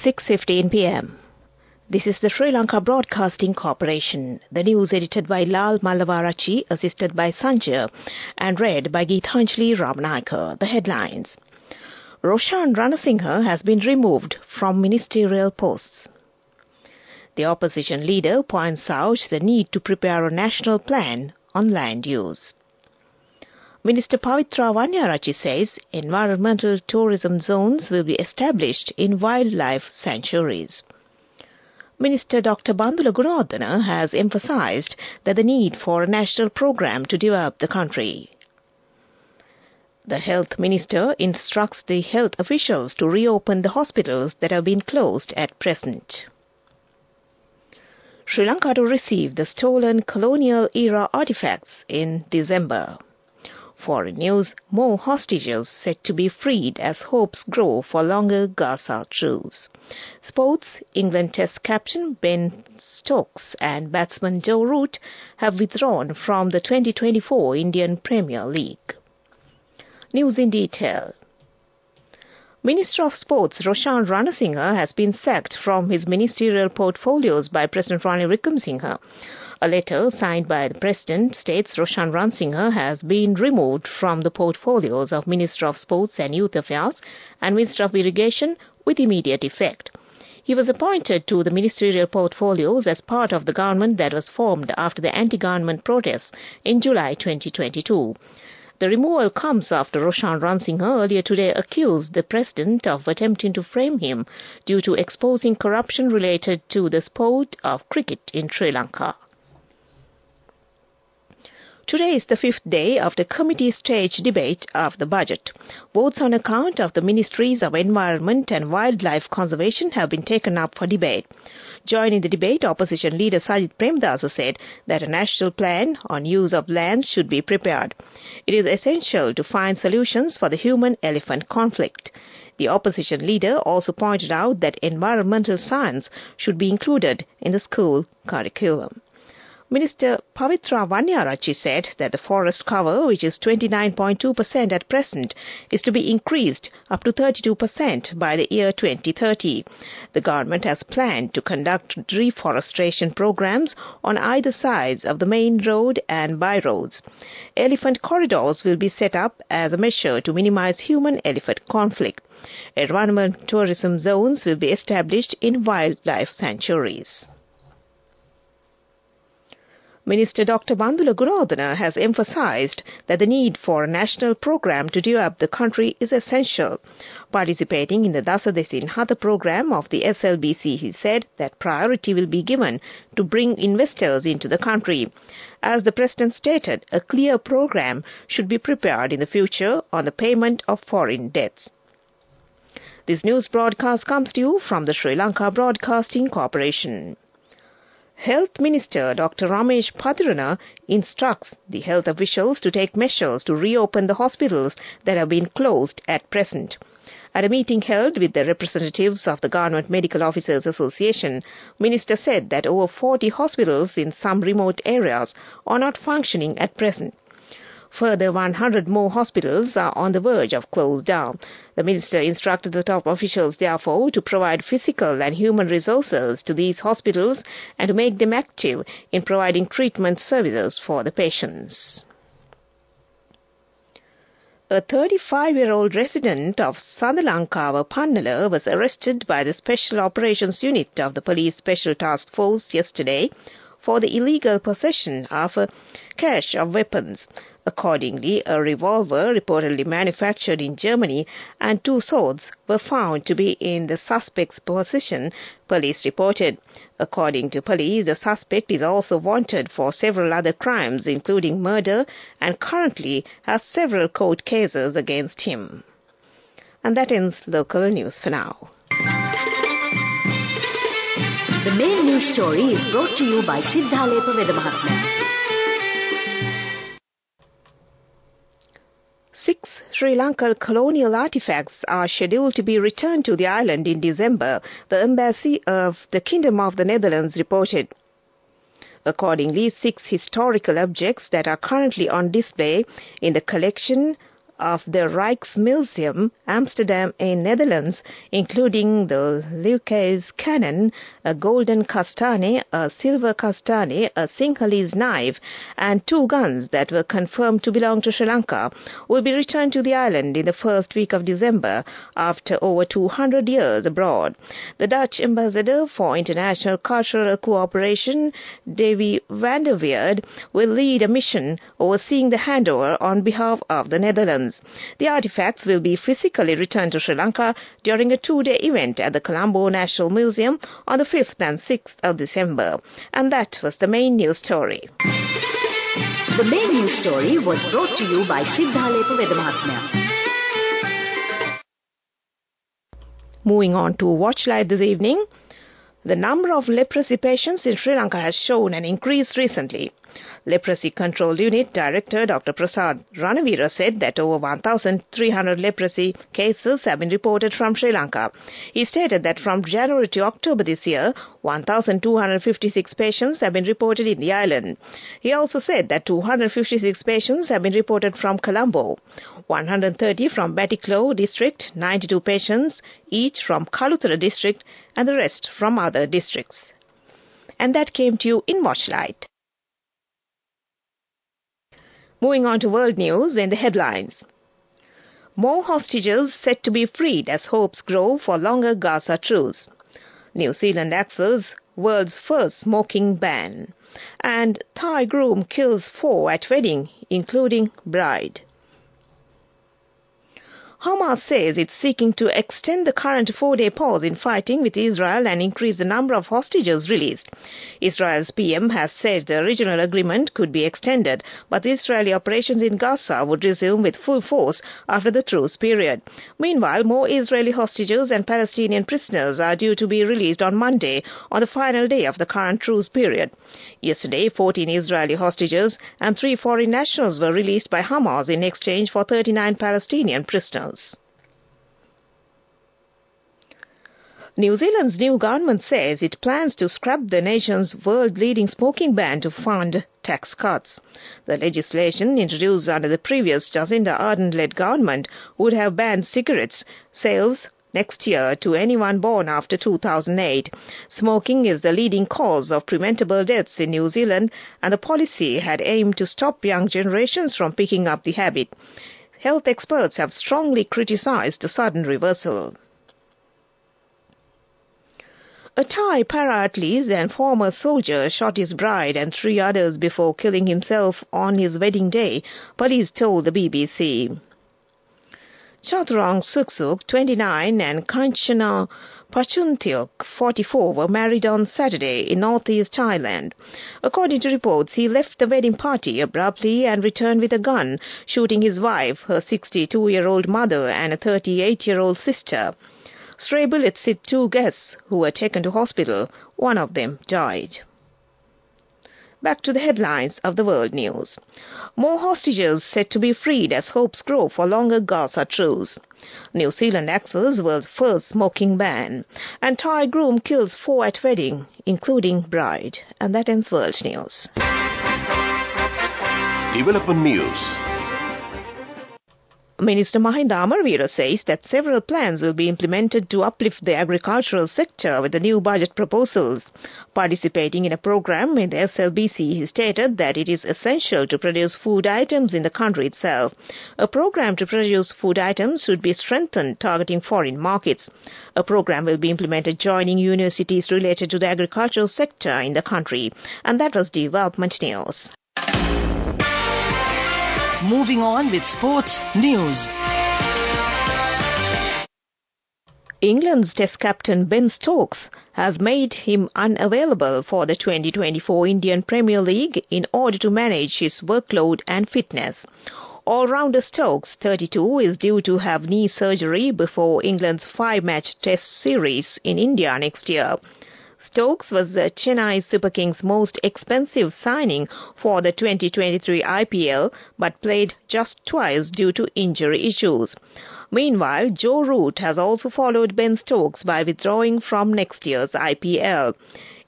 6:15 p.m. This is the Sri Lanka Broadcasting Corporation. The news edited by Lal Mallavarachi, assisted by Sanjay, and read by Geethanjali Ramanayaka. The headlines. Roshan Ranasinghe has been removed from ministerial posts. The opposition leader points out the need to prepare a national plan on land use. Minister Pavitra Vanyarachi says environmental tourism zones will be established in wildlife sanctuaries. Minister Dr. Bandula Gunawardena has emphasized that the need for a national program to develop the country. The health minister instructs the health officials to reopen the hospitals that have been closed at present. Sri Lanka to receive the stolen colonial-era artifacts in December. Foreign news, more hostages set to be freed as hopes grow for longer Gaza truce. Sports, England Test captain Ben Stokes and batsman Joe Root have withdrawn from the 2024 Indian Premier League. News in detail. Minister of Sports Roshan Ranasinghe has been sacked from his ministerial portfolios by President Ranil Wickremesinghe. A letter signed by the President states Roshan Ranasinghe has been removed from the portfolios of Minister of Sports and Youth Affairs and Minister of Irrigation with immediate effect. He was appointed to the ministerial portfolios as part of the government that was formed after the anti-government protests in July 2022. The removal comes after Roshan Ranasinghe earlier today accused the President of attempting to frame him due to exposing corruption related to the sport of cricket in Sri Lanka. Today is the fifth day of the committee stage debate of the budget. Votes on account of the Ministries of Environment and Wildlife Conservation have been taken up for debate. Joining the debate, opposition leader Sajith Premdasa said that a national plan on use of lands should be prepared. It is essential to find solutions for the human-elephant conflict. The opposition leader also pointed out that environmental science should be included in the school curriculum. Minister Pavitra Vanyarachi said that the forest cover, which is 29.2% at present, is to be increased up to 32% by the year 2030. The government has planned to conduct reforestation programs on either sides of the main road and byroads. Elephant corridors will be set up as a measure to minimize human-elephant conflict. Environmental tourism zones will be established in wildlife sanctuaries. Minister Dr. Bandula Gunawardena has emphasized that the need for a national program to develop the country is essential. Participating in the Dasadesin Hatha program of the SLBC, he said that priority will be given to bring investors into the country. As the President stated, a clear program should be prepared in the future on the payment of foreign debts. This news broadcast comes to you from the Sri Lanka Broadcasting Corporation. Health Minister Dr. Ramesh Padirana instructs the health officials to take measures to reopen the hospitals that have been closed at present. At a meeting held with the representatives of the Government Medical Officers Association, Minister said that over 40 hospitals in some remote areas are not functioning at present. Further, 100 more hospitals are on the verge of close down. The minister instructed the top officials, therefore, to provide physical and human resources to these hospitals and to make them active in providing treatment services for the patients. A 35-year-old resident of Sandalankawa, Pannala, was arrested by the Special Operations Unit of the Police Special Task Force yesterday for the illegal possession of a cache of weapons. Accordingly, a revolver reportedly manufactured in Germany and 2 swords were found to be in the suspect's possession, police reported. According to police, the suspect is also wanted for several other crimes, including murder, and currently has several court cases against him. And that ends local news for now. The main news story is brought to you by Sinhala Vedamahatma. 6 Sri Lankan colonial artifacts are scheduled to be returned to the island in December, the Embassy of the Kingdom of the Netherlands reported. Accordingly, 6 historical objects that are currently on display in the collection of the Rijksmuseum, Amsterdam in Netherlands, including the Leukes cannon, a golden kastane, a silver kastane, a Sinhalese knife, and 2 guns that were confirmed to belong to Sri Lanka, will be returned to the island in the first week of December after over 200 years abroad. The Dutch ambassador for international cultural cooperation, Davy van der Weerd, will lead a mission overseeing the handover on behalf of the Netherlands. The artifacts will be physically returned to Sri Lanka during a 2-day event at the Colombo National Museum on the 5th and 6th of December. And that was the main news story. The main news story was brought to you by Sinhala Vedamahatmya. Moving on to Watch Live this evening, the number of leprosy patients in Sri Lanka has shown an increase recently. Leprosy Control Unit Director Dr. Prasad Ranavira said that over 1,300 leprosy cases have been reported from Sri Lanka. He stated that from January to October this year, 1,256 patients have been reported in the island. He also said that 256 patients have been reported from Colombo, 130 from Batticaloa district, 92 patients each from Kalutara district, and the rest from other districts. And that came to you in Watchlight. Moving on to world news in the headlines. More hostages set to be freed as hopes grow for longer Gaza truce. New Zealand axes world's first smoking ban. And Thai groom kills 4 at wedding, including bride. Hamas says it's seeking to extend the current 4-day pause in fighting with Israel and increase the number of hostages released. Israel's PM has said the original agreement could be extended, but the Israeli operations in Gaza would resume with full force after the truce period. Meanwhile, more Israeli hostages and Palestinian prisoners are due to be released on Monday, on the final day of the current truce period. Yesterday, 14 Israeli hostages and 3 foreign nationals were released by Hamas in exchange for 39 Palestinian prisoners. New Zealand's new government says it plans to scrap the nation's world-leading smoking ban to fund tax cuts. The legislation, introduced under the previous Jacinda Ardern-led government, would have banned cigarettes sales next year to anyone born after 2008. Smoking is the leading cause of preventable deaths in New Zealand, and the policy had aimed to stop young generations from picking up the habit. Health experts have strongly criticized the sudden reversal. A Thai para-athlete and former soldier shot his bride and 3 others before killing himself on his wedding day, police told the BBC. Chaturang Suksuk, 29, and Kanchana Pachuntiok, 44, were married on Saturday in northeast Thailand. According to reports, he left the wedding party abruptly and returned with a gun, shooting his wife, her 62-year-old mother, and a 38-year-old sister. Stray bullets hit 2 guests who were taken to hospital. One of them died. Back to the headlines of the world news. More hostages set to be freed as hopes grow for longer Gaza truce. New Zealand axes world's first smoking ban. And Thai groom kills 4 at wedding, including bride. And that ends world news. Development news. Minister Mahinda Amarveera says that several plans will be implemented to uplift the agricultural sector with the new budget proposals. Participating in a program in the SLBC, he stated that it is essential to produce food items in the country itself. A program to produce food items should be strengthened, targeting foreign markets. A program will be implemented joining universities related to the agricultural sector in the country. And that was Development News. Moving on with sports news. England's Test captain Ben Stokes has made him unavailable for the 2024 Indian Premier League in order to manage his workload and fitness. All-rounder Stokes, 32, is due to have knee surgery before England's 5-match Test series in India next year. Stokes was Chennai Super Kings' most expensive signing for the 2023 IPL, but played just twice due to injury issues. Meanwhile, Joe Root has also followed Ben Stokes by withdrawing from next year's IPL.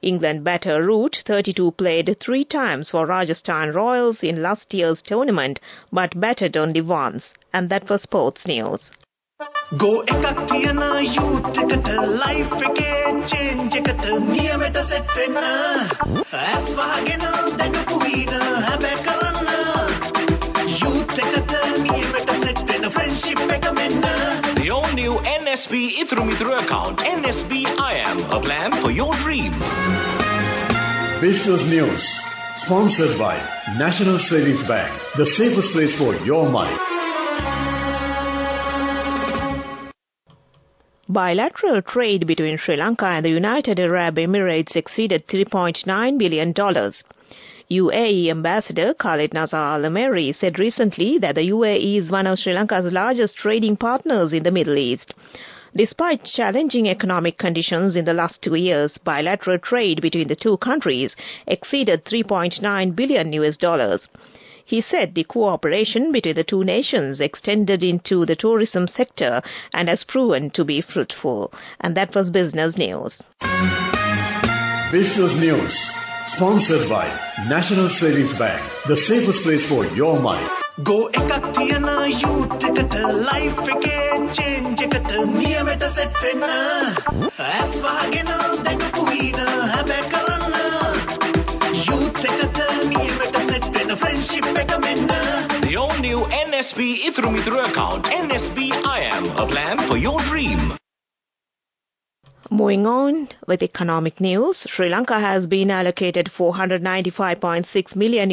England batter Root, 32, played 3 times for Rajasthan Royals in last year's tournament, but batted only once. And that was sports news. Go ekak thiyana youth eකට life ekේ change eකට නියමෙට set වෙන්න as වහගෙන දැකපු වීන හැබැ කරන්න youth එකට නියමෙට set වෙන්න friendship එක මෙන්න. The all new NSB Ithru account, NSB IAM, a plan for your dream. Business News, sponsored by National Savings Bank, the safest place for your money. Bilateral trade between Sri Lanka and the United Arab Emirates exceeded $3.9 billion. UAE Ambassador Khalid Nazar Al-Ameri said recently that the UAE is one of Sri Lanka's largest trading partners in the Middle East. Despite challenging economic conditions in the last 2 years, bilateral trade between the two countries exceeded $3.9 billion. He said the cooperation between the two nations extended into the tourism sector and has proven to be fruitful. And that was Business News. Business News, sponsored by National Savings Bank, the safest place for your money. Go ekak thiyana youth eකට life ekේ change eකට නියමෙට set වෙන්න as වහගෙන දැකපු වීන හැබැ කරන්න youth එකට නියමෙට set වෙන්න friendship එක මෙන්න. The all new NSB Ithru account, NSB IAM, a plan for your dream. Moving on with economic news, Sri Lanka has been allocated $495.6 million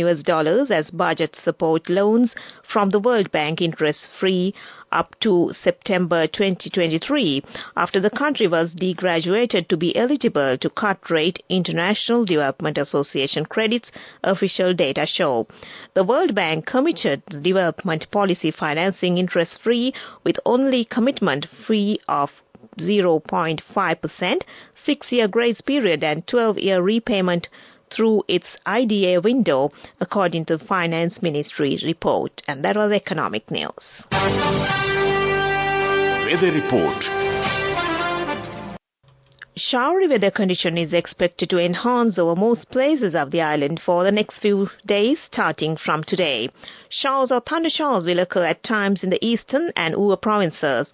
as budget support loans from the World Bank interest-free up to September 2023 after the country was degraduated to be eligible to cut-rate International Development Association credits, official data show. The World Bank committed the development policy financing interest-free with only commitment fee of 0.5%, 6-year grace period and 12-year repayment through its IDA window, according to the Finance Ministry report. And that was economic news. Weather report. Showery weather condition is expected to enhance over most places of the island for the next few days starting from today. Showers or thundershowers will occur at times in the eastern and Ua provinces.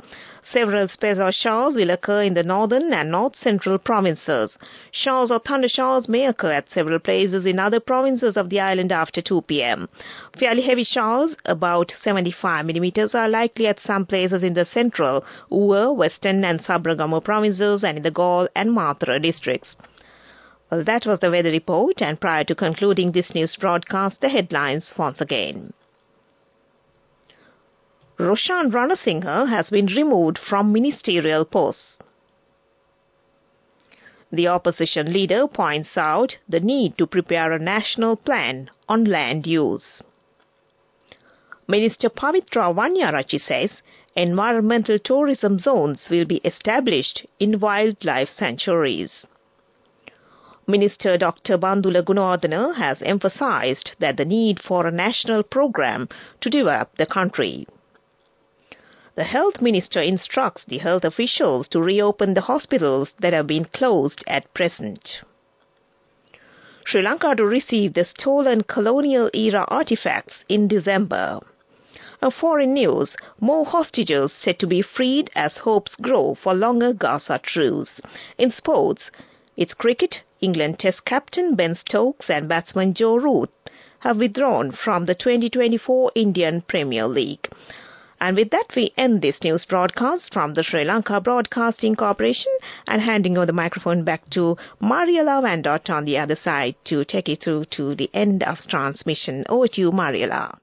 Several spells of showers will occur in the northern and north-central provinces. Showers or thundershowers may occur at several places in other provinces of the island after 2 p.m. Fairly heavy showers, about 75 millimeters, are likely at some places in the central, Ua, western and Sabragamu provinces and in the Galle and Mathura districts. Well, that was the weather report, and prior to concluding this news broadcast, the headlines once again. Roshan Ranasinghe has been removed from ministerial posts. The opposition leader points out the need to prepare a national plan on land use. Minister Pavitra Wanyarachi says environmental tourism zones will be established in wildlife sanctuaries. Minister Dr. Bandula Gunawardena has emphasized that the need for a national program to develop the country. The Health Minister instructs the health officials to reopen the hospitals that have been closed at present. Sri Lanka to receive the stolen colonial-era artifacts in December. A foreign news, more hostages said to be freed as hopes grow for longer Gaza truce. In sports, it's cricket. England Test captain Ben Stokes and batsman Joe Root have withdrawn from the 2024 Indian Premier League. And with that, we end this news broadcast from the Sri Lanka Broadcasting Corporation and handing over the microphone back to Mariela Vandot on the other side to take you through to the end of transmission. Over to you, Mariela.